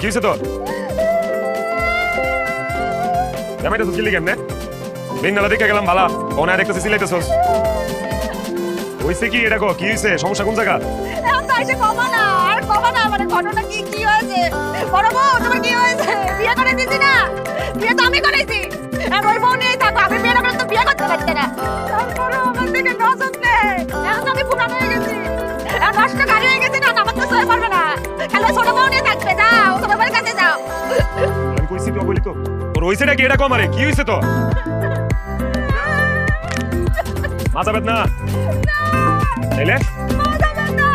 কি হয়েছে তোর? জামাইটা চিল্লি কেমনে? বেঙ্গালা দেখে গেলাম ভালা, কোন আর দেখতেছি চিল্লাইতেছস। হইছে কি এটা কো? কি হইছে? সমস্যা কোন জায়গা? এখন তো এসে কমা না, আর কমা না, মানে ঘটনা কি হয়েছে? বড় বউ, তোমার কি হয়েছে? বিয়ে করে দিছি না? বিয়ে তো আমি করেছি। আর ওই বউ নিয়েই থাকো, আমি বিয়ে না করলে তো বিয়ে করতে পারছি না। তারপরে আমার দিকে নজর নেই। এখন তো আমি পুরানো হয়ে গেছি। এখন নষ্ট গাড়ি হয়ে গেছি না, আমার তো সয়ে পারবে না। খালি ছোট বউ নিয়ে থাকবে, যাও, তোমার বাড়ির কাছে যাও। আমি কইছি তো বলি তো। তোর হইছেটা কি এটা কো মারে? কি হইছে তো? মাথা বেদনা? তাইলে? মাথা ব্যথা।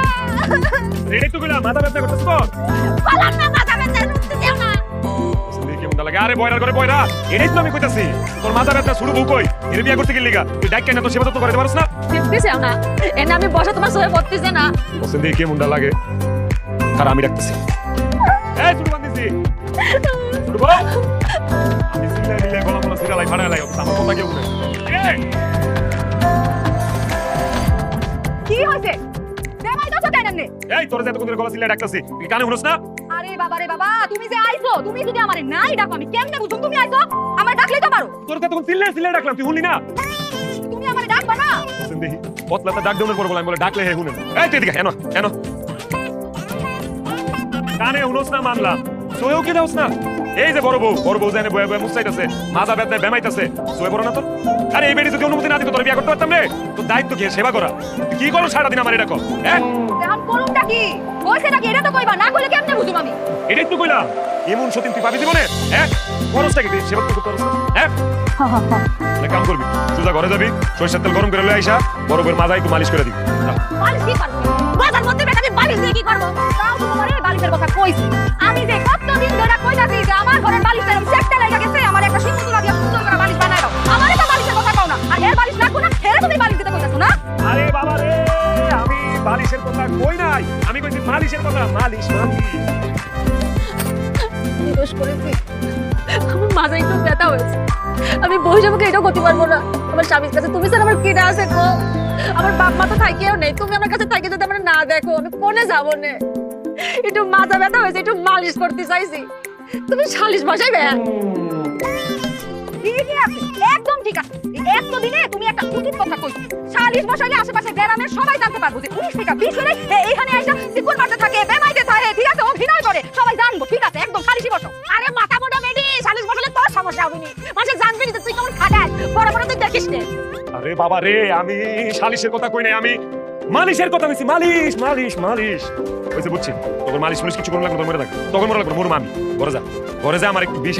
এটাই তো কইলাম, মাথা বেদনা করতেছ তো? বললাম না, মাথা ব্যথা, শুনতে চাও না। শুনলি কেমন লাগে? আরে বয়রা করে বয়রা, এটাই তো আমি কইতাছি। তোর মাথা বেদনা শুরু বউ কই? এর বিয়া করতে গেলি গা? তুই ডাক কেন তো সেবা তো করতে পারছ না? শুনতে চাও না। এনে আমি বসে তোমার সয়ে পড়তেছে না। শুনলি কেমন লাগে? আর আমি ডাকতেছি। এই শুরু বান্দিছি। শুরু বল। আমি সিলাই মিলে গলা গলা সিলাই ফাড়া লাই, আমার কথা কেউ শুনে। এই কি হয়েছে? দেমাই তো কেন নে? এই তোর যে এত কোন গলা সিলাই ডাকতাছি, তুই কানে শুনছ না? আরে বাবা রে বাবা, তুমি যে আইছো, তুমি যদি আমারে নাই ডাকো, আমি কেমনে বুঝুম তুমি আইছো? আমার ডাকলেই তো পারো। তোর তো তখন সিলাই সিলাই ডাকলাম, তুই শুনলি না? তুমি আমারে ডাকবা না? শুনলি পতলাটা ডাক দেওয়ার পর বলে ডাকলে হে শুনে। এই তুই এদিকে এনো এনো। কানে শুনছ না মানলাম, সোয়েও কি দাওস না? এই যে বড় বউ জানে বয়ে বয়ে মুছাইতাছে, মাথা ব্যথায় বেমাইতাছে, সোয়ে বড় না তোর? আরে এই বেটি যদি অনুমতি না দিত তোর বিয়ে করতে পারতাম রে? তোর দায়িত্ব কি সেবা করা? তুই কি করো সারাদিন আমার এটা কর? হ্যাঁ এখন করুমটা কি? কইছে নাকি এটা তো কইবা না, কইলে কেমনে বুঝুম আমি? এটাই তো কইলাম, এমন সতীন তুই পাবি জীবনে? হ্যাঁ খরচটা কি তুই সেবা করতে পারছ? হ্যাঁ তাহলে কাম করবি, সোজা ঘরে যাবি, সরিষার তেল গরম করে লয়ে আইসা বড় বউয়ের মাথায় একটু মালিশ করে দিবি। বালিশ কি করব? বাজার মধ্যে বেটা আমি বালিশ দিয়ে কি করব? তাও তো তোমার এই বালিশের কথা কইছি। আমি যে কতদিন ধরে কইতাছি যে আমার ঘরের বালিশের সেটটা লাগা গেছে, আমার একটা সিন্ধুক লাগিয়ে সুন্দর করে বালিশ বানায় দাও। আমারে তো বালিশের কথা কও না, আর এর বালিশ রাখো না, এর তুমি বালিশ দিতে কইতাছো না? আরে বাবা রে, আমি বালিশের কথা কই নাই, আমি কইছি মালিশের কথা। মালিশ মালিশ আমি দোষ করেছি, আমার মাথায় একটু ব্যথা হয়েছে। আমি বউ হিসাবে এটাও করতে পারবো না। আমার স্বামীর কাছে তুমি স্যার আমার কেটে আছে গো। আমার বাপ মা তো থাকিও নেই, তুমি আমার কাছে থাকি যদি আমার না দেখো, আমি কোনে যাবো নে? একটু মাথা ব্যথা হয়েছে, একটু মালিশ করতে চাইছি। তুমি সালিশ বসাইবে? ঠিকই আছে, একদম ঠিক আছে। একটু দিনে তুমি একটা উচিত কথা কইছো। সালিশ বসাইলে আশেপাশে গ্রামের সবাই জানতে পারবো যে 19 থেকে 20 হলে এইখানে আইসা চিকুন মারতে থাকে, বেমাইতে থাকে, ঠিক আছে? অভিনয় করে, সবাই জানবো, ঠিক আছে? একদম সালিশই বসো। আরে মাথা মোটা মেডি, সালিশ বসালে তোর সমস্যা হবে না। মানুষ জানবি না যে তুই কেমন খাটাস, বড় বড় তুই দেখিস নে। আরে বাবা রে, আমি সালিশের কথা কই নাই, আমি মালিশের কথা কইছি। মালিশ মালিশ মালিশ কইছে, বুঝছি। তোর মালিশ মালিশ কিছু কোন লাগবে, তোর মরে থাক, তখন মরে লাগবে মোর মামি। ঘরে যা আমার একটু বিষ